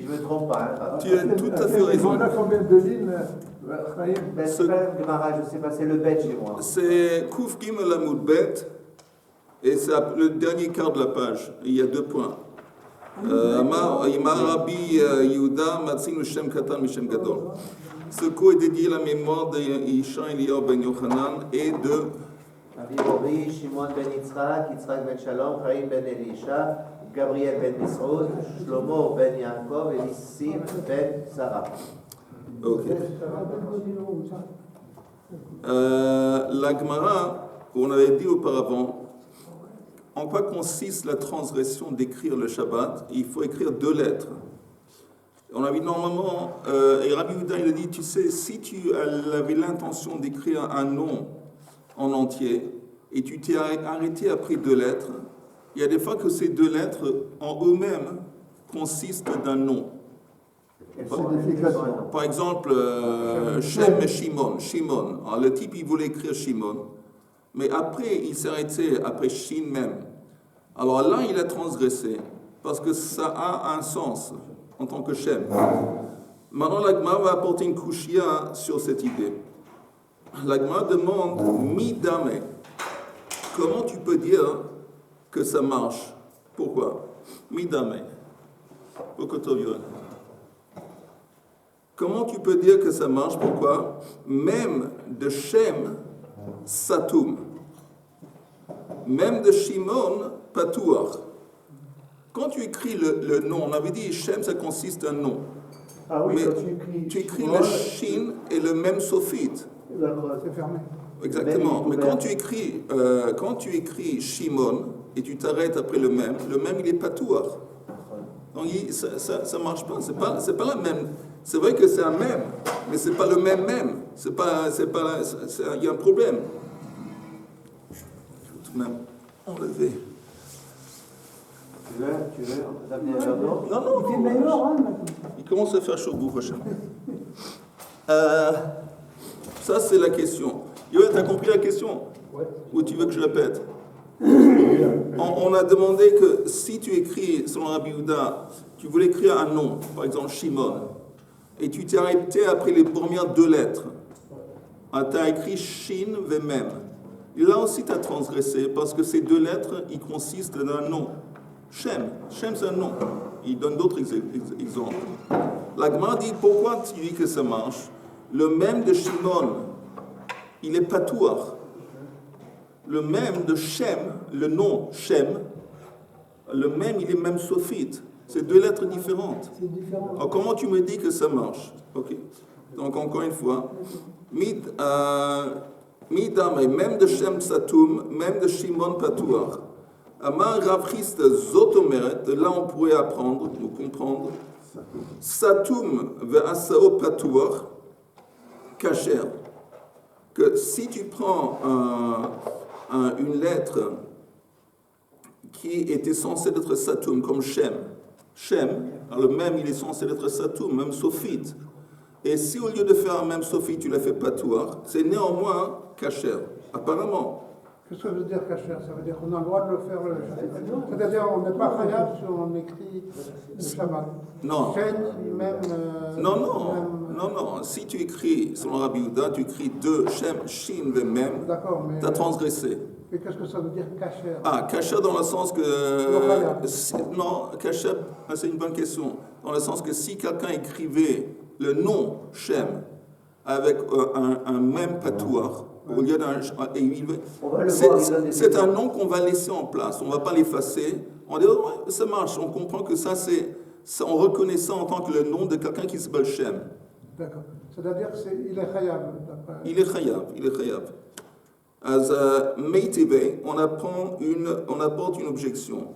ne me trompe pas. Hein. Tu as tout à fait raison. On a combien de lignes C'est pas le Gemara, je ne sais pas, c'est le bet chez moi. C'est Kouf Gimel Amud Bet, et c'est le dernier quart de la page. Il y a 2 points. Imar Rabbi Yehuda Matzinu Shem Katan Mishem Gadol. Ce coup est dédié à la mémoire de Isha Eliyahu ben Yochanan et de Rabbi Bori, Shimon ben Yitzhak, Yitzhak ben Shalom, Chaim ben Elisha, Gabriel ben Nisroud, Shlomo ben Yaakov et Nissim ben Sarah. Ok. La Gemara, on avait dit auparavant, en quoi consiste la transgression d'écrire le Shabbat? Il faut écrire 2 lettres. On a vu normalement, et Rabbi Yehuda il a dit, tu sais, si tu avais l'intention d'écrire un nom en entier et tu t'es arrêté après 2 lettres, il y a des fois que ces 2 lettres en eux-mêmes consistent d'un nom. Par exemple, Shem et Shimon. Shimon. Alors, le type, il voulait écrire Shimon, mais après, il s'est arrêté après Shin même. Alors là, il a transgressé, parce que ça a un sens en tant que Shem. Maintenant, l'Agma va apporter une kushia sur cette idée. L'Agma demande Midame. Comment tu peux dire que ça marche? Pourquoi? Midame. Comment tu peux dire que ça marche? Pourquoi? Même de Shem, Satum. Même de Shimon, Patour. Quand tu écris le nom, on avait dit Shem, ça consiste un nom. Ah oui, mais quand tu écris le Shin et le même sophite. D'accord, c'est fermé. Exactement. Mais quand tu écris Shimon et tu t'arrêtes après le même il est Patour. Donc ça marche pas. C'est pas la même. C'est vrai que c'est un même, mais c'est pas le même. Il y a un problème. Il faut tout de même enlever. Tu veux t'amener un verre d'eau? Non. Il fait meilleur, hein, Il commence à faire chaud goût prochain. Ça, c'est la question. Yoann, t'as compris la question? Ouais. Ou tu veux que je répète? On a demandé que si tu écris, selon Rabbi Yehuda, tu voulais écrire un nom, par exemple Shimon, et tu t'es arrêté après les premières 2 lettres. Tu as écrit Shin Vemem. Et là aussi, tu as transgressé, parce que ces 2 lettres, ils consistent d'un nom. Shem, c'est un nom. Il donne d'autres exemples. La Gemara dit, pourquoi tu dis que ça marche? Le même de Shimon, il est patour. Le même de Shem, le nom Shem, le même, il est même sophite. C'est 2 lettres différentes. C'est différent. Alors, comment tu me dis que ça marche? Ok. Donc, encore une fois, Midame, même de Shem Satum, même de Shimon Patour. Amar Ravriste Zotomeret, de là on pourrait apprendre, ou comprendre, Satum ve'asao Patour, Kacher. Que si tu prends une lettre qui était censée être Satum, comme Shem, alors le même il est censé être Satum, même Sophite. Et si au lieu de faire un même Sophite, tu l'as fait Patour, c'est néanmoins Kacher, apparemment. Qu'est-ce que ça veut dire cacher? Ça veut dire qu'on a le droit de le faire. C'est-à-dire on n'est pas khayab si on écrit le Shabbat. Non. Chaîne, même. Non. Si tu écris, selon Rabbi Yehuda, tu écris 2 Shem, Shin, Vemem, D'accord, mais. tu as transgressé. Mais qu'est-ce que ça veut dire cacher? Cacher dans le sens que... non, cacher, c'est une bonne question. Dans le sens que si quelqu'un écrivait le nom Shem avec un même patour, au lieu d'un... C'est un nom qu'on va laisser en place, on ne va pas l'effacer. On dit, oh, ça marche, on comprend que ça, on reconnaît ça en tant que le nom de quelqu'un qui s'appelle Shem. D'accord. C'est-à-dire qu'il est khayab. Il est khayab. As Meitive, on apporte une objection.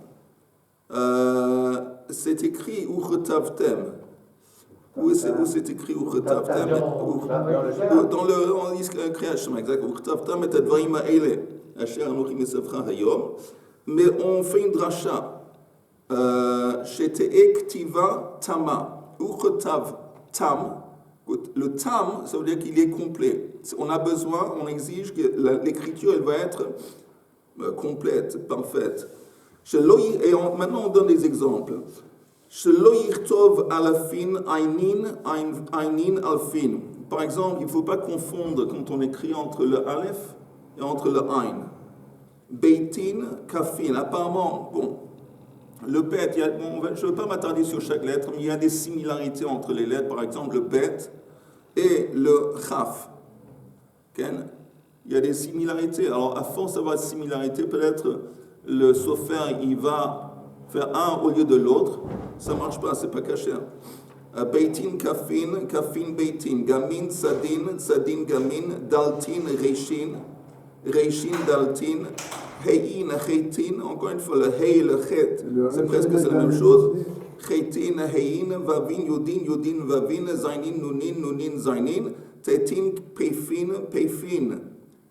C'est écrit Uchetavtem. Où c'est écrit Uchetavtem? Dans le Kriyat Shema, exact. Uchetavtem et Advarim Ha'ele. Asher Anochi Mesavcha Hayom. Mais on fait une dracha. Shete'e Ktiva Tama. Uchetav Tam. Le tam, ça veut dire qu'il est complet. On a besoin, on exige que l'écriture, elle va être complète, parfaite. Et maintenant, on donne des exemples. Shelo yichtov alafin ainin alfin. Par exemple, il ne faut pas confondre quand on écrit entre le aleph et entre le ain. Beitin, kafin. Apparemment, bon, le bet, je ne veux pas m'attarder sur chaque lettre, mais il y a des similarités entre les lettres. Par exemple, le bet et le chaf. Okay? Il y a des similarités. Alors, à force d'avoir des similarités, peut-être le sofer, il va faire un au lieu de l'autre. Ça ne marche pas, c'est pas caché. Beitin, kafin, kafin, beitin. Gamin, tzadin, tzadin, gamin. Daltin, reishin, reishin, daltin. Heiin, heitin. Encore une fois, le hei et le chet, c'est presque la même chose. Heitin, heiin, vavin, yudin, yudin, vavin. Zainin, nunin, nunin, zainin. Tetin, peifin, peifin.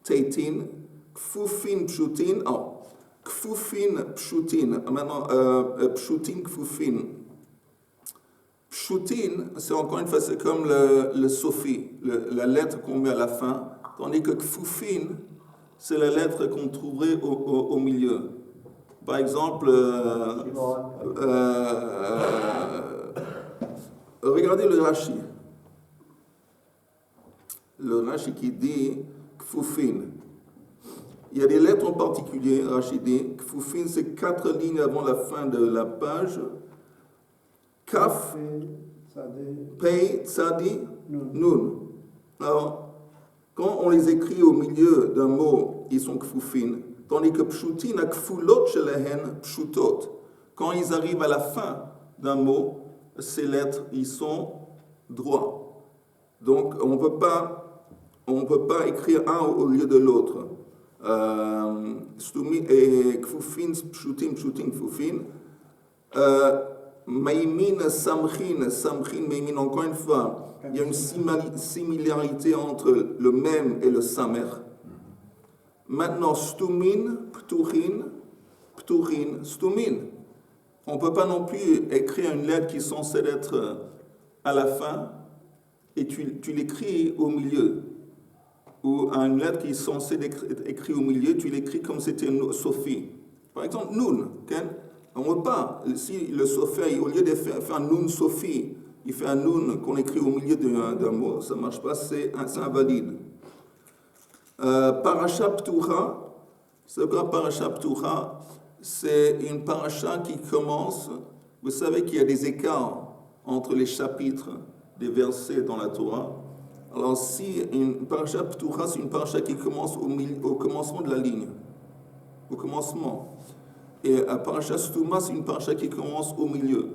Tetin, kfufin, pshutin. Oh. Kfufin, pshutin. Maintenant, pshutin, kfufin. Pshutin, c'est encore une fois, c'est comme le sofi, la lettre qu'on met à la fin. Tandis que kfufin, c'est la lettre qu'on trouverait au milieu. Par exemple, regardez le Rashi. Le Rashi qui dit kfufin. Il y a des lettres en particulier, Rashi dit, kfufin, c'est 4 lignes avant la fin de la page. Kaf, Pei, Tzadi, Nun. Alors, quand on les écrit au milieu d'un mot, ils sont kfufin. Tandis que pshutin, a kfulot shelehen, pshutot. Quand ils arrivent à la fin d'un mot, ces lettres, ils sont droits. Donc, on ne peut pas écrire un au lieu de l'autre. Et kfufin, pshutin, pshutin, kfufin. Maïmin, samchin, samchin, maïmin, encore une fois, il y a une similarité entre le même et le samer. Maintenant, stumin, pturin, pturin, stumin. On ne peut pas non plus écrire une lettre qui est censée être à la fin et tu l'écris au milieu. Ou une lettre qui est censée être écrite au milieu, tu l'écris comme c'était une sophie. Par exemple, nun. Okay? On ne peut pas. Si le sophie, au lieu de faire un nun sophie, il fait un nun qu'on écrit au milieu d'un mot, ça ne marche pas, c'est invalide. Parasha Ptucha, c'est quoi Parasha Ptucha? C'est une paracha qui commence, vous savez qu'il y a des écarts entre les chapitres des versets dans la Torah. Alors si une paracha Ptucha, c'est une paracha qui commence au commencement de la ligne, au commencement. Et la paracha Stuma, c'est une paracha qui commence au milieu.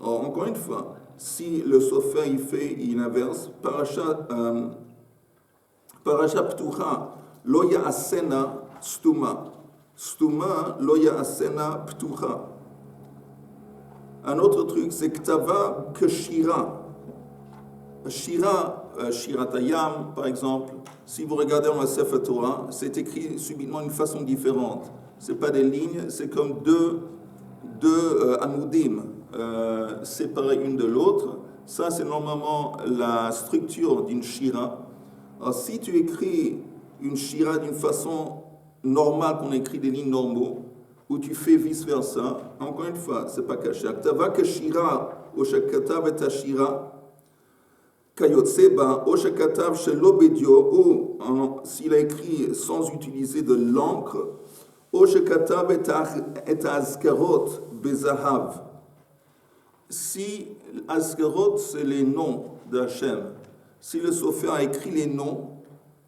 Alors encore une fois, si le sofer il fait une inverse, paracha Ptucha, lo ya'asena Stuma. Stuma, lo ya'asena Ptucha. Un autre truc, c'est Ktava Keshira. Shiratayam, par exemple, si vous regardez dans la Sefer Torah, c'est écrit subitement d'une façon différente. Ce n'est pas des lignes, c'est comme deux amoudim séparés une de l'autre. Ça, c'est normalement la structure d'une shira. Alors, si tu écris une shira d'une façon normale, qu'on écrit des lignes normaux, ou tu fais vice-versa, encore une fois, ce n'est pas caché. Ktava Keshira, o shekatav et ashira. Kayotseba, Oshakatav Shelobedio, ou s'il a écrit sans utiliser de l'encre, Oshakatav et Azkarot Bezahav. Si Azkarot, c'est les noms d'Hachem, si le sofer a écrit les noms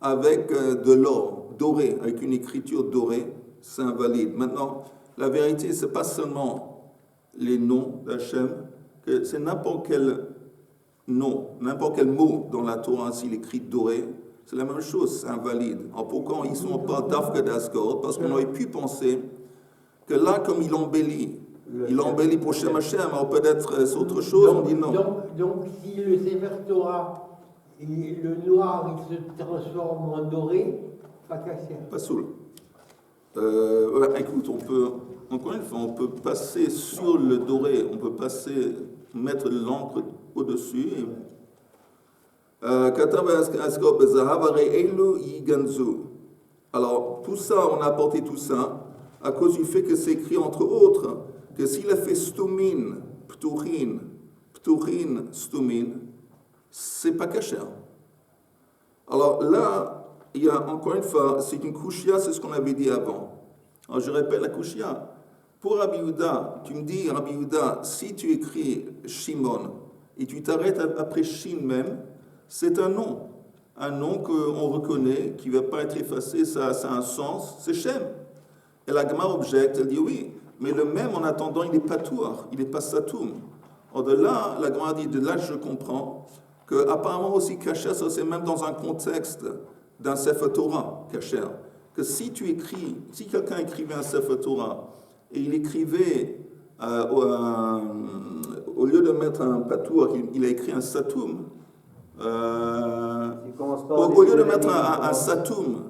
avec de l'or, doré, avec une écriture dorée, c'est invalide. Maintenant, la vérité, ce n'est pas seulement les noms d'Hachem, c'est n'importe quel nom, n'importe quel mot dans la Torah, s'il écrit doré, c'est la même chose, c'est invalide. Alors pourquoi ils ne sont pas d'Afka d'Askarot? Parce qu'on aurait pu penser que là, comme il embellit pour Shem Hashem, alors peut-être c'est autre chose, on dit non. Donc si le Sefer Torah, le noir, il se transforme en doré, pas caché. Pas soul. Écoute, encore une fois, on peut passer sur le doré, on peut mettre l'encre au-dessus. Alors, tout ça, on a apporté tout ça à cause du fait que c'est écrit entre autres que s'il a fait stumin pturin, stumin, c'est pas kasher. Alors là, il y a encore une fois, c'est une kushia, c'est ce qu'on avait dit avant. Alors je répète la kushia. Pour Rabbi Yehuda, tu me dis, Rabbi Yehuda, si tu écris Shimon et tu t'arrêtes après Shin même, c'est un nom. Un nom qu'on reconnaît, qui ne va pas être effacé, ça a un sens, c'est Shem. Et la Gemara objecte, elle dit oui, mais le même en attendant, il n'est pas tour, il n'est pas satoum. Au-delà, la Gemara dit, de là je comprends qu'apparemment aussi kasher, ça c'est même dans un contexte d'un Sefer Torah, kasher. Que si quelqu'un écrivait un Sefer Torah, et il écrivait, au lieu de mettre un patour, il a écrit un satoum. Au lieu de mettre un satoum,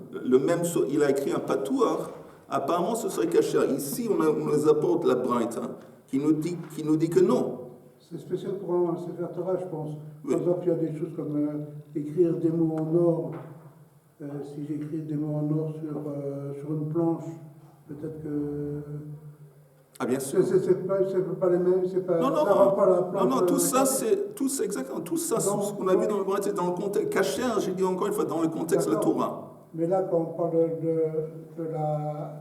il a écrit un patour, apparemment ce serait kasher. Ici, on nous apporte la braïta qui nous dit que non. C'est spécial pour un Sefer Torah, je pense. Oui. Par exemple, il y a des choses comme écrire des mots en or. Si j'écris des mots en or sur une planche, peut-être que... Ah bien sûr. C'est pas les mêmes, c'est pas... Non, pas la planche, tout ça, c'est exactement tout ça, c'est ce qu'on a vu dans le Braïta, c'est dans le contexte. Kasher, j'ai dit encore une fois, dans le contexte de la Torah. Mais là, quand on parle de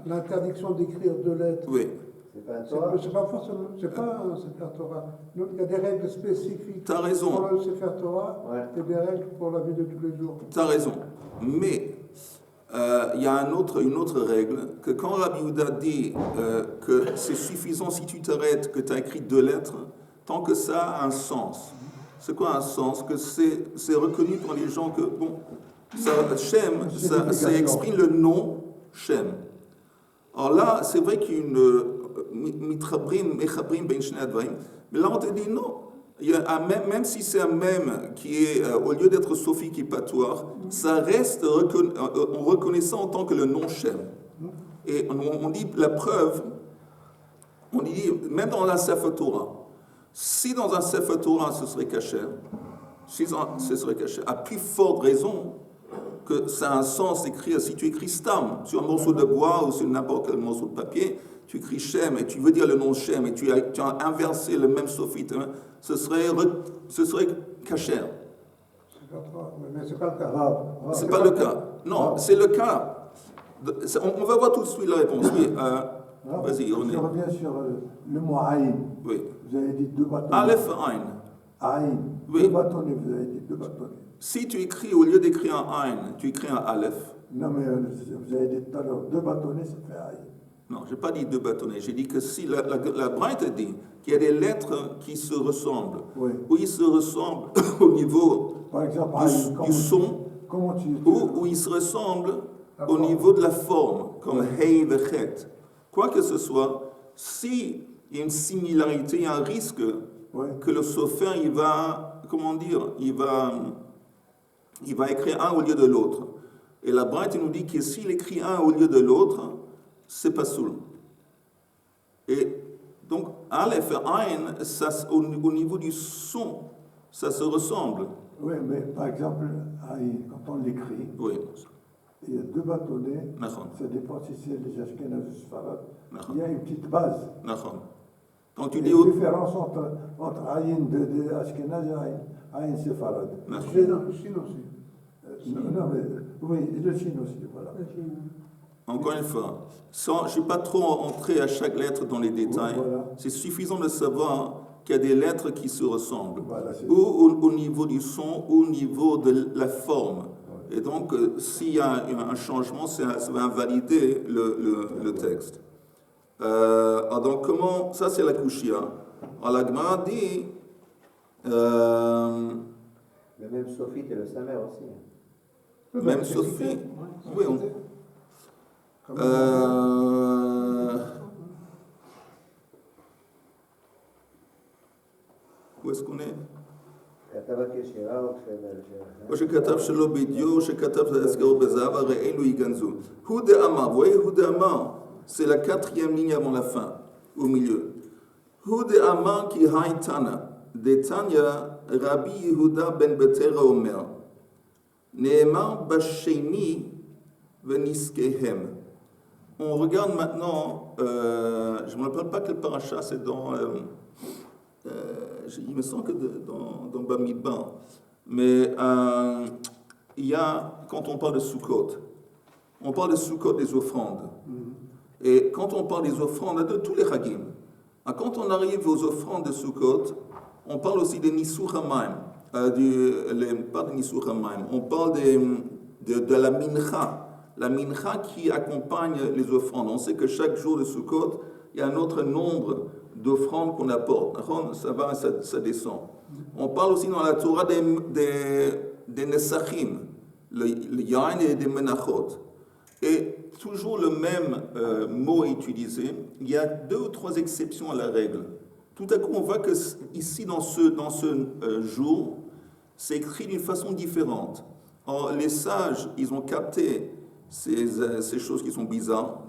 l'interdiction d'écrire deux lettres, Oui. c'est pas forcément, c'est pas un Sefer Torah. Donc, il y a des règles spécifiques T'as raison. pour le Sefer Torah et des règles pour la vie de tous les jours. Tu as raison. Mais il y a une autre règle, que quand Rabbi Yehuda dit que c'est suffisant si tu t'arrêtes, que tu as écrit deux lettres, tant que ça a un sens. C'est quoi un sens? Que c'est reconnu par les gens que, bon, Shem, ça exprime le nom Shem. Alors là, c'est vrai qu'il y a une mitrabrim, mechabrim, ben shnei advarim, mais là on te dit non. Il y a même si c'est un même qui est, au lieu d'être Sophie qui est patoir, ça reste, on reconnaît ça en tant que le nom Shem. Et on dit la preuve, on dit même dans la Sefer Torah, si dans un Sefer Torah ce serait kasher, ce serait kasher, à plus forte raison que ça a un sens d'écrire, si tu écris Stam sur un morceau de bois ou sur n'importe quel morceau de papier, tu écris Shem et tu veux dire le nom Shem et tu as inversé le même sophite, hein, ce serait kasher. Mais c'est pas le cas. C'est pas le cas. Non, c'est le cas. On va voir tout de suite la réponse. Oui, vas-y, on est. Je reviens sur le mot Aïn. Oui. Vous avez dit deux bâtonnets. Aleph Aïn. Aïn. Oui. Deux bâtonnets, vous avez dit deux bâtonnets. Si tu écris, au lieu d'écrire un Aïn, tu écris un Aleph. Non, mais vous avez dit tout à l'heure, deux bâtonnets, ça fait Aïn. Non, je n'ai pas dit deux bâtonnets. J'ai dit que si la Braïta dit qu'il y a des lettres qui se ressemblent, Oui. où ils se ressemblent au niveau Par exemple, du son, comment tu... où ils se ressemblent au niveau de la forme, comme Hei vechet. Quoi que ce soit, s'il y a une similarité, il y a un risque que le sophère, il va écrire un au lieu de l'autre. Et la Braïta nous dit que s'il écrit un au lieu de l'autre, c'est pas soul. Et donc, Aleph et Aïn, au niveau du son, ça se ressemble. Oui, mais par exemple, Aïn, quand on l'écrit, Oui. il y a deux bâtonnets, Nachon. ça dépend si c'est les Ashkenaz ou Sfarad. Nachon. Il y a une petite base. Nachon. Donc tu Il dis... y a une différence entre Aïn de Ashkenaz et Aïn Sfarad. J'ai dans le Chine aussi. Non, mais oui, et le Chine aussi, voilà. Encore une fois, je ne suis pas trop entré à chaque lettre dans les détails. Voilà. C'est suffisant de savoir qu'il y a des lettres qui se ressemblent, Voilà, ou au niveau du son, ou au niveau de la forme. Et donc, s'il y a un changement, ça va invalider le texte. Donc, comment... Ça, c'est la Kushia. Alors, la Gemara dit... Le même sophite et le samer aussi. Même Sophie. Oui, où est-ce qu'on est? שכתב שלא בדיו, שכתב להזכרו בזהב, הרי אלו יגנזו. הוא דאמר, vous voyez, הוא דאמר, c'est la quatrième ligne avant la fin, au milieu. הוא דאמר כי היי תנא, דתניא רבי יהודה בן בתרא אומר, נאמר בשני ונזכיהם. On regarde maintenant, je ne me rappelle pas quel paracha, c'est dans il me semble que dans Bamidbar, mais il y a, quand on parle de Sukkot, on parle de Sukkot des offrandes. Et quand on parle des offrandes de tous les Hagim, quand on arrive aux offrandes de Sukkot, on parle aussi des Nisur HaMaim, pas de Nisur HaMaim, on parle de la mincha qui accompagne les offrandes. On sait que chaque jour de Sukkot, il y a un autre nombre d'offrandes qu'on apporte. Ça va, ça descend. On parle aussi dans la Torah des Nesachim, le Yain et des Menachot. Et toujours le même mot est utilisé. Il y a 2 ou 3 exceptions à la règle. Tout à coup, on voit que ici, dans ce jour, c'est écrit d'une façon différente. Or, les sages, ils ont capté ces choses qui sont bizarres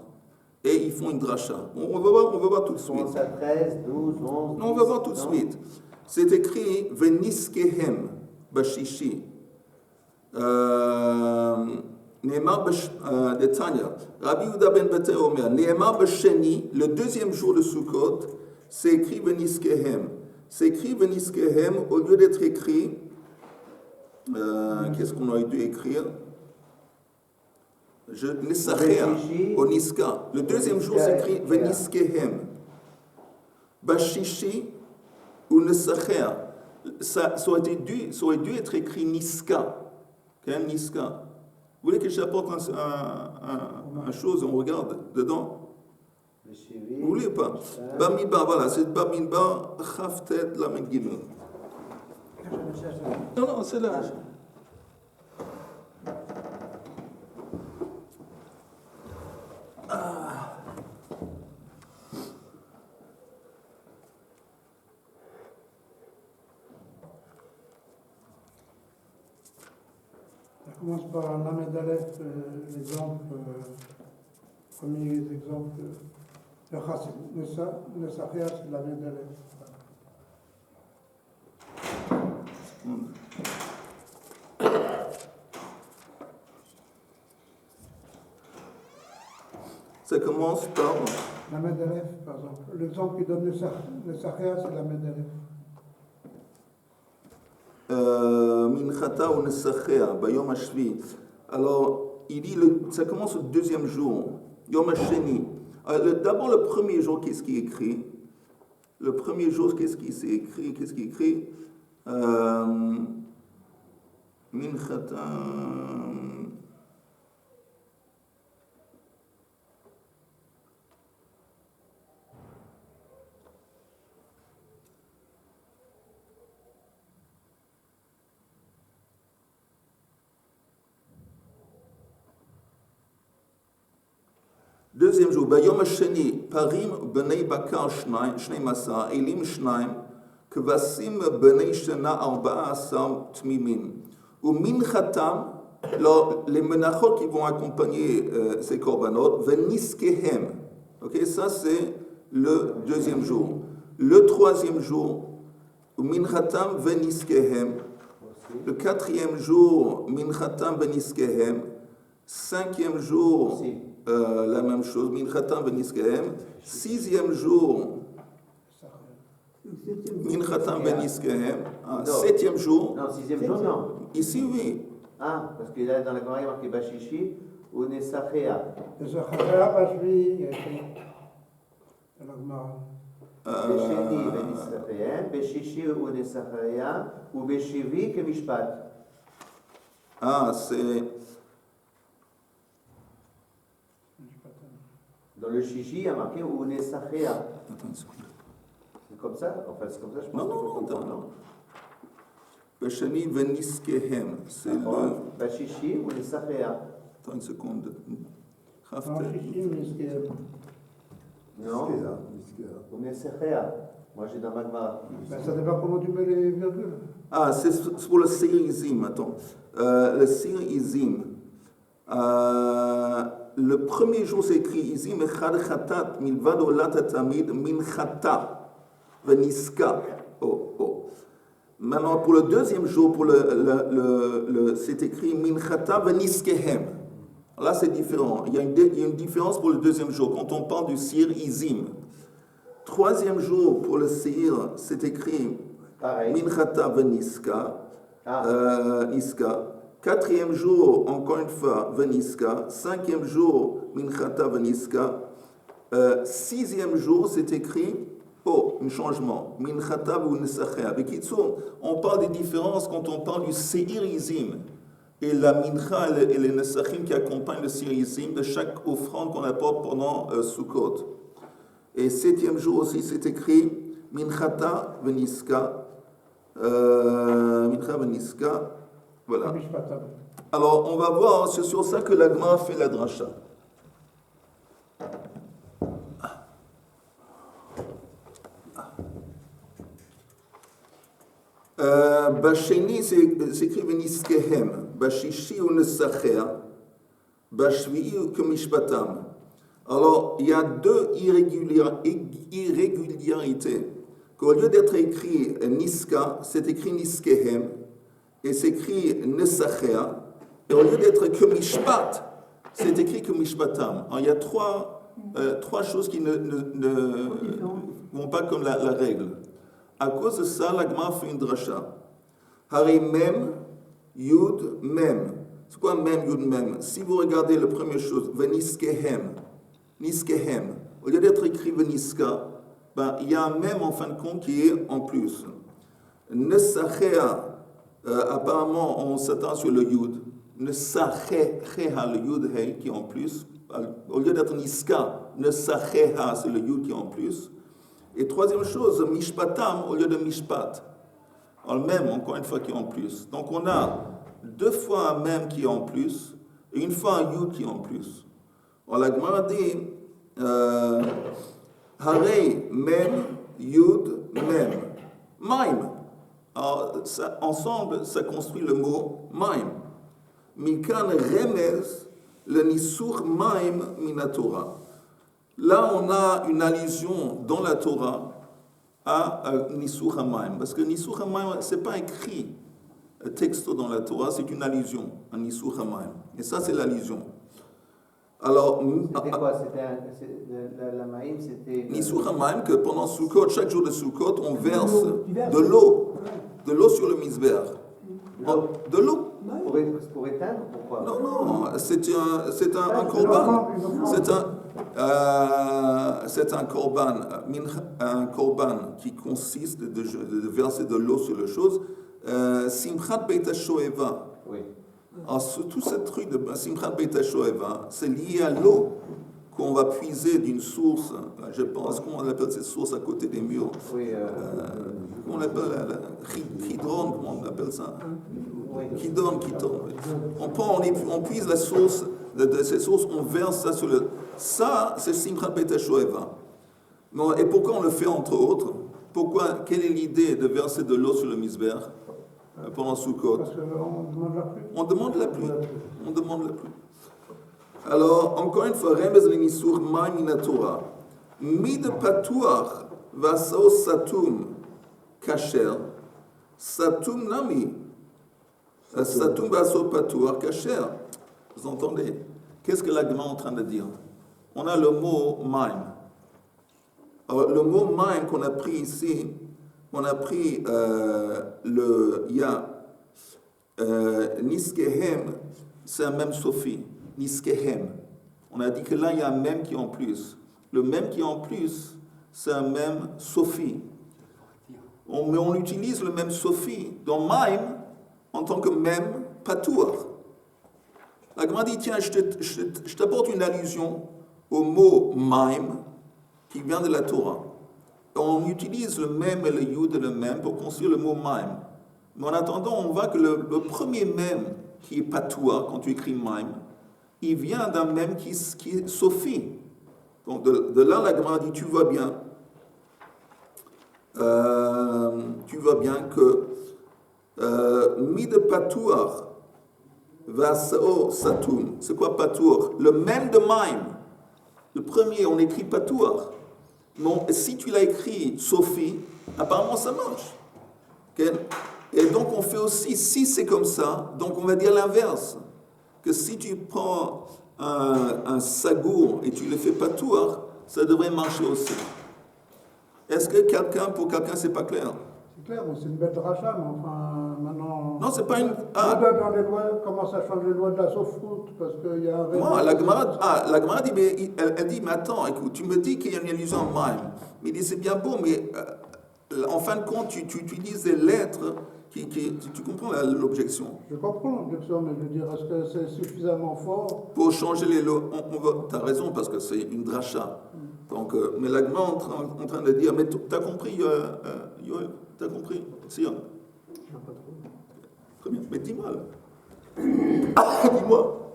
et ils font une dracha. On va voir tout de suite. 11 à 13, 12, 11. Non, on va voir tout de suite. C'est écrit Veniskehem Bashishi. Ne'emar de Tanya. Rabbi Yehuda ben Beter Omer. Ne'emar Basheni, le deuxième jour de Sukkot, c'est écrit Veniskehem. C'est écrit Veniskehem au lieu d'être écrit. Qu'est-ce qu'on aurait dû écrire? Nesachea, au Niska. Le deuxième jour, c'est écrit Veniskehem. Bashishi ou Nesachea. Ça aurait dû être écrit Niska. Quel Niska? Vous voulez que j'apporte un chose, on regarde dedans? Vous voulez ou pas? Bamidbar, voilà, c'est Bamidbar, Chaftet Lamed Gimel. Non, c'est là. Ça commence par un Lamed Aleph, l'exemple, premier exemple, le Chassid. Nesachea, c'est Lamed Aleph. Ça commence par... Lamed Aleph, par exemple. L'exemple qui donne Nesachea, c'est Lamed Aleph. Minchata ou Nesachea, Bayom Hashvi. Alors, il dit, ça commence au deuxième jour, Yom Hasheni. D'abord, le premier jour, qu'est-ce qui est écrit? Le premier jour, qu'est-ce qui s'est écrit? Qu'est-ce qui est écrit? Minchata... Deuxième jour, Bayom Hasheni, Parim Bnei Bakar Shnei Masa, Elim Shnaim, Kvasim Bnei Shana Arba'a Asam Tmimim. Ou Minchatam, les menachot qui vont accompagner ces korbanot, Veniskehem. Ok, ça c'est le deuxième jour. Le troisième jour, Minchatam Veniskehem. Le quatrième jour, Minchatam Veniskehem. Cinquième jour, la même chose, Minchatam Veniskehem. Sixième jour, Minchatam Veniskehem. Septième jour. Non, 6e jour, non. Ici, oui. Ah, parce que là, dans la Gemara, il y a marqué Bashishi ou Nesachea. Nesachea, Bashvi, il y a écrit dans la Gemara. Besheni Venisachem, Beshishi ou Nesachea, ou Beshivi Kemishpat. Ah, c'est... Dans le Shishi, il y a marqué ou Nesachea. Attends une seconde. C'est comme ça? Enfin, c'est comme ça, je pense. Non. Besheni Veniskehem. C'est le... Bashishi ou Nesachea. Attends une seconde. Non, Shishi, Neskehem. Non, ou Nesachea. Moi, j'ai dans ma Gemara. Ben, ça dépend comment tu mets les virgules. Ah, c'est pour le Seir Izim, attends. Le Seir Izim. Le premier jour, c'est écrit Izim Echad Chatat Milvad Olat Tamid Min Chata Veniska. Maintenant, pour le deuxième jour, c'est écrit Min Chata Veniskehem. Là, c'est différent. Il y a une différence pour le deuxième jour. Quand on parle du Seir Izim, Troisième jour pour le Seir, c'est écrit pareil. Minchata Veniska. Ah, Niska. Quatrième jour, encore une fois, Veniska. Cinquième jour, Minchata Veniska. Sixième jour, c'est écrit, un changement, Minchata Venisacher. On parle des différences quand on parle du Seirizim et la Mincha et les Nesachim qui accompagnent le Seirizim de chaque offrande qu'on apporte pendant Sukkot. Et septième jour aussi, c'est écrit, Minchata Veniska. Mincha Veniska. Voilà. Mishpatam. Alors, on va voir, c'est sur ça que la Gemara fait la dracha. Basheni, c'est écrit Veniskehem. Bashishi ou Nesacher. Bashvi'i ou Kemishpatam. Alors, il y a deux irrégularités. Qu'au lieu d'être écrit Niska, c'est écrit Niskehem. Et c'est écrit Nesacher. Et au lieu d'être que Mishpat, c'est écrit que Mishpatam. Alors, il y a trois choses qui ne vont pas comme la règle. À cause de ça, la Gemara fait une dracha. Hari Mem, Yud, Mem. C'est quoi Mem, Yud, Mem? Si vous regardez la première chose, Veniskehem, Niskehem, au lieu d'être écrit Veniska, ben, il y a un Mem en fin de compte qui est en plus. Nesachea, apparemment, on s'attend sur le Yud. Nesachea, le Yud, Hei, qui est en plus. Au lieu d'être Niska, Nesachea, c'est le Yud qui est en plus. Et troisième chose, Mishpatam au lieu de Mishpat. Alors, même, encore une fois, qui est en plus. Donc, on a deux fois un même qui est en plus et une fois un Yud qui est en plus. Alors, la Gemara dit Harei, Mem, Yud, Mem. Maim. Alors, ça, ensemble, ça construit le mot Maim. Mikan Remez, le Nisur Maim Minatora. Là, on a une allusion dans la Torah à Nisur HaMaim. Parce que Nisur HaMaim, ce n'est pas écrit texto dans la Torah, c'est une allusion à Nisur HaMaim. Et ça, c'est l'allusion. Alors, c'était quoi? La maïm, c'était... Nisur HaMaim, que pendant Sukkot, chaque jour de Sukkot, on verse de l'eau sur le misber. De l'eau. Pour éteindre? Pourquoi? Non, c'est un korban. C'est un korban qui consiste de verser de l'eau sur les choses. Simchat Beit HaShoeva. Oui. Alors, tout ce truc de Simchat Beit HaShoeva, c'est lié à l'eau qu'on va puiser d'une source. Je pense, comment on appelle cette source à côté des murs? Oui. Comment on appelle Hydron, comment on appelle ça? Oui. Hydron. On puise la source de ces sources, on verse ça sur le... Ça, c'est Simchat Beit HaShoeva. Et pourquoi on le fait entre autres? Quelle est l'idée de verser de l'eau sur le misber pendant Sukkot? Parce qu'on demande la pluie. On demande la pluie. Alors, encore une fois, Remez le Nisur Maim Minatora. Mid Patuach Vasao Satum Kasher. Satum Nami. Satum Vasao Patuach Kasher. Vous entendez? Qu'est-ce que la Gemara est en train de dire? On a le mot Maim. Alors, le mot Maim qu'on a pris ici, on a pris Niskehem, c'est un même Sophie. Niskehem. On a dit que là, il y a un même qui est en plus. Le même qui est en plus, c'est un même Sophie. Mais on utilise le même Sophie dans Maim en tant que même Patour. La Gemara dit, tiens, je t'apporte une allusion au mot Maim qui vient de la Torah. On utilise le même et le Yud et le même pour construire le mot Maim. Mais en attendant, on voit que le premier même qui est Patoua, quand tu écris Maim, il vient d'un même qui est Sophie. Donc de là, la Gemara dit, tu vois bien que Mid Patour Vasao Satum. C'est quoi Patour? Le même de Maim. Le premier, on écrit Patour. Mais si tu l'as écrit Sophie, apparemment ça marche. Okay? Et donc on fait aussi, si c'est comme ça, donc on va dire l'inverse. Que si tu prends un sagour et tu le fais Patour, ça devrait marcher aussi. Est-ce que pour quelqu'un, c'est pas clair? C'est clair, mais c'est une belle dracha, mais enfin, maintenant... Non, c'est pas une... Dans les lois, comment ça change les lois de la sauve-route, parce qu'il y a un... Moi, la Gemara dit, mais, elle dit, mais attends, écoute, tu me dis qu'il y a une allusion en mime. Mais il dit, c'est bien beau, mais en fin de compte, tu utilises des lettres tu comprends l'objection? Je comprends l'objection, mais je veux dire, est-ce que c'est suffisamment fort? Pour changer les lois, tu as raison, parce que c'est une dracha. Donc, mais la Gemara est en train de dire, mais tu as compris, Yoel? Tu as compris? Sion? Très bien, mais dis-moi là. Dis-moi.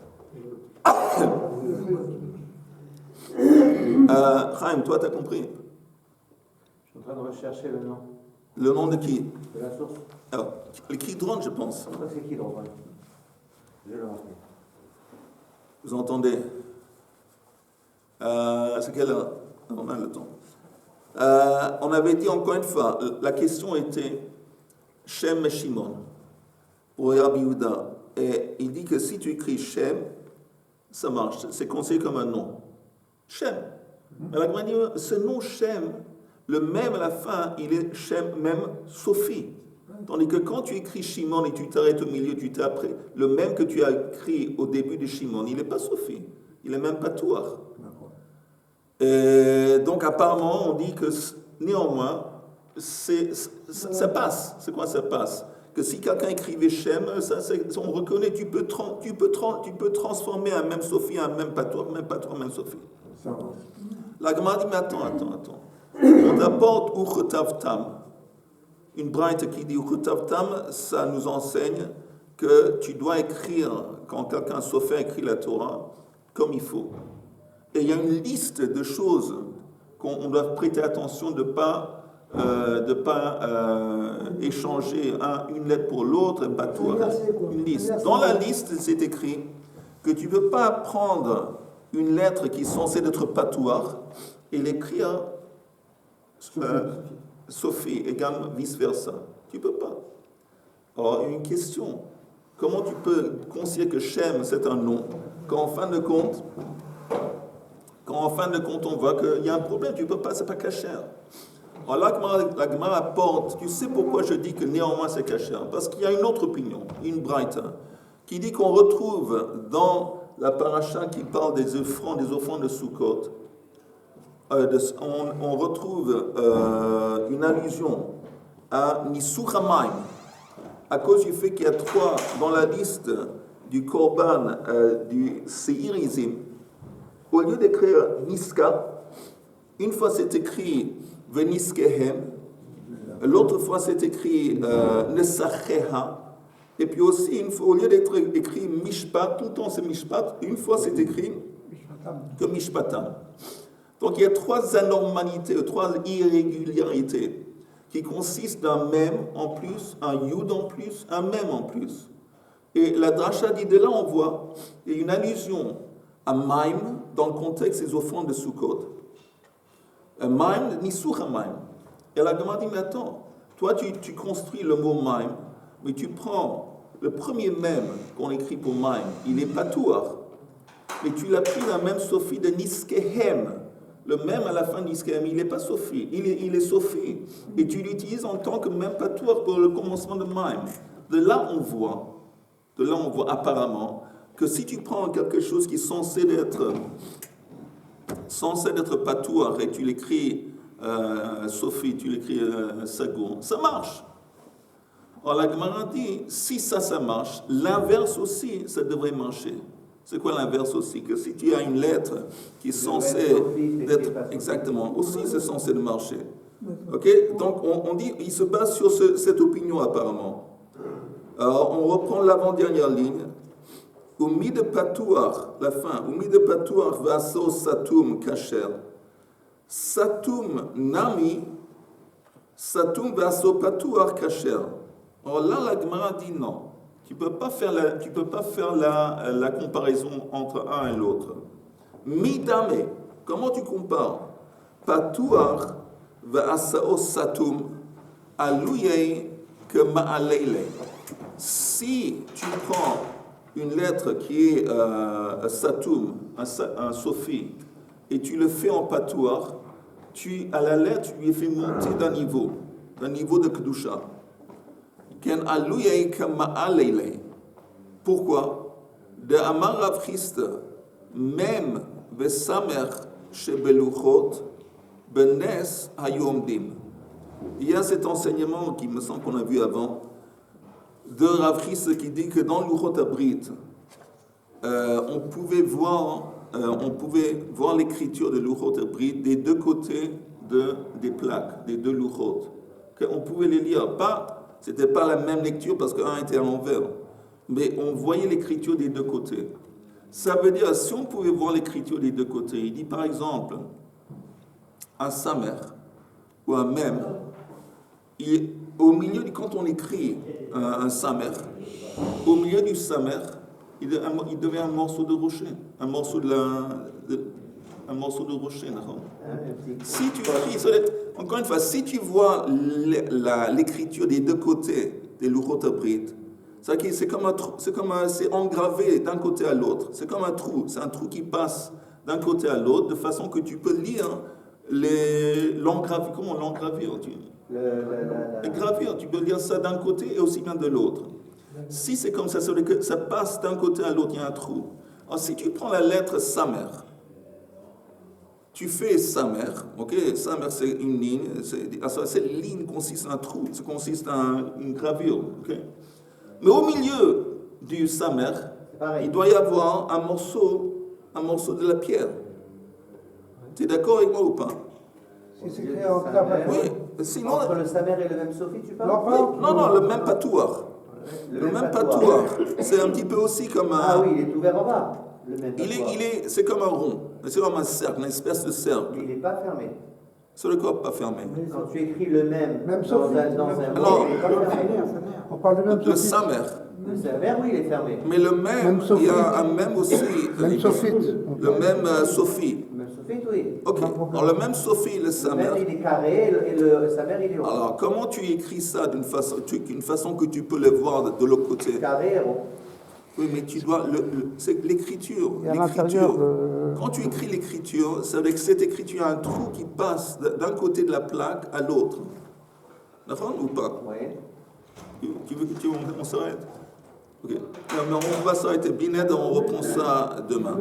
Chaim, toi, tu as compris? Je suis en train de rechercher le nom. Le nom de qui? De la source. Alors, le Kidron, je pense. Je crois que c'est qui, Droit? Je le rappelle. Vous entendez? C'est quelle heure? On a le temps. On avait dit encore une fois, la question était Shem et Shimon pour Rabbi Yehuda. Et il dit que si tu écris Shem, ça marche, c'est considéré comme un nom. Shem. Mais la Gemara dit, ce nom Shem, le même à la fin, il est Shem, même Sophie. Tandis que quand tu écris Shimon et tu t'arrêtes au milieu, tu t'apprends, le même que tu as écrit au début de Shimon, il n'est pas Sophie, il est même pas Touar. Et donc apparemment, on dit que néanmoins, ça passe. C'est quoi ça passe? Que si quelqu'un écrivait Shem, on reconnaît, tu peux transformer un même Sophie, un même Patour, même Sophie. La Gemara dit, mais attends. On apporte Uchotavtam. Une braïte qui dit Uchotavtam, ça nous enseigne que tu dois écrire, quand quelqu'un Sophie écrit la Torah, comme il faut. Et il y a une liste de choses qu'on doit prêter attention de ne pas échanger une lettre pour l'autre, pas toi. Une liste. Dans la liste, c'est écrit que tu ne peux pas prendre une lettre qui est censée être patouar et l'écrire Sophie, également vice-versa. Tu ne peux pas. Alors, une question. Comment tu peux considérer que Shem, c'est un nom, quand en fin de compte, on voit qu'il y a un problème, tu ne peux pas, c'est pas cachère. Alors là, la Gemara apporte, tu sais pourquoi je dis que néanmoins c'est cachère? Parce qu'il y a une autre opinion, une braïta, qui dit qu'on retrouve dans la paracha qui parle des offrandes de Sukkot, on retrouve une allusion à Nisuch HaMayim, à cause du fait qu'il y a 3 dans la liste du Korban du Seirizim. Au lieu d'écrire Niska, une fois c'est écrit Veniskehem, l'autre fois c'est écrit Nesacheha, et puis aussi, au lieu d'être écrit Mishpat, tout le temps c'est Mishpat, une fois c'est écrit que Mishpatam. Donc il y a 3 anormalités, 3 irrégularités qui consistent d'un même en plus, un yud en plus, un même en plus. Et la dracha dit de là on voit, il y a une allusion à Maim dans le contexte des offrandes de Sukkot. Maim, Nisuch HaMayim. Et la Gemara dit, mais attends, toi tu construis le mot Maim, mais tu prends le premier même qu'on écrit pour Maim, il est Patour, mais tu l'as pris la même Sophie de Niskehem. Le même à la fin de Niskehem, il n'est pas Sophie, il est Sophie. Et tu l'utilises en tant que même Patour pour le commencement de Maim. De là on voit apparemment que si tu prends quelque chose qui est censé être Patour et tu l'écris Sophie, tu l'écris Sagour, ça marche. Alors la Gemara dit, si ça marche, l'inverse aussi, ça devrait marcher. C'est quoi l'inverse aussi? Que si tu as une lettre qui est censée être... Exactement, aussi c'est censé marcher. Ok? Donc on dit, il se base sur cette opinion apparemment. Alors on reprend l'avant-dernière ligne. Umi de Patouar, la fin. Umi de Patouar vaso satum kasher. Satum nami, satum vaso Patouar kasher. Alors là, la Gemara dit non. Tu peux pas faire la comparaison entre un et l'autre. Midame, comment tu compares? Patouar vaso satum aluyei que ma'aleile. Si tu prends une lettre qui est Satum, un Sophie, et tu le fais en Patour, à la lettre, tu lui fais monter d'un niveau de Kedusha. Ken aluyei kama'alele. Pourquoi? De Amar Rav Chisda, même Vesamer shebeluchot, benes hayomdim. Il y a cet enseignement qui me semble qu'on a vu avant, de Rav Chisda qui dit que dans Luchot Abrit, on pouvait voir l'écriture de Luchot Abrit des deux côtés des plaques, des deux Luchot. On pouvait les lire. C'était pas la même lecture parce qu'un était à l'envers, mais on voyait l'écriture des deux côtés. Ça veut dire, si on pouvait voir l'écriture des deux côtés, il dit par exemple, un Samer ou un Mem, au milieu, quand on écrit un Samer, au milieu du Samer, il devait un morceau de rocher, un morceau de rocher. Si tu écris, encore une fois, si tu vois l'écriture des deux côtés des Luchot Abrit, c'est engravé d'un côté à l'autre. C'est comme un trou. C'est un trou qui passe d'un côté à l'autre de façon que tu peux lire l'engravure. Comment l'engravure? Les gravures, tu peux lire ça d'un côté et aussi bien de l'autre. Si c'est comme ça, ça veut dire que ça passe d'un côté à l'autre, il y a un trou. Alors si tu prends la lettre Samer, tu fais Samer, ok? Samer c'est une ligne, cette ligne consiste en un trou, ça consiste en une gravure, ok? Mais au milieu du Samer, il doit y avoir un morceau de la pierre. Tu es d'accord avec moi ou pas? Si c'est écrit en tabac. Oui, sinon. Entre le Samer et le même Sophie, tu parles? Non, le même patouar. Le même patouar. C'est un petit peu aussi comme un. Ah oui, il est ouvert en bas. Le même patouar. C'est comme un rond. C'est comme un cercle, une espèce de cercle. Mais il n'est pas fermé. C'est le corps pas fermé. Quand tu écris le même dans Sophie. un Alors, mot, il n'est pas fermé. On parle du même Le Sophie. Samer. Le Samer, oui, il est fermé. Mais le même, il y a un même aussi. Même Sophite. Le même Sophie. Le même Sophie, oui. Ok. Alors le même Sophie, le Le Samer. même, il est carré et le Samer, il est rond. Alors comment tu écris ça d'une façon que tu peux le voir de l'autre côté? Carré et rond. Oui, mais tu dois. C'est l'écriture. Et à l'intérieur. Quand tu écris l'écriture, ça veut dire que cette écriture a un trou qui passe d'un côté de la plaque à l'autre. D'accord ou pas? Oui. Tu veux qu'on s'arrête? Ok. Non, mais on va s'arrêter. Bined, on reprend ça demain.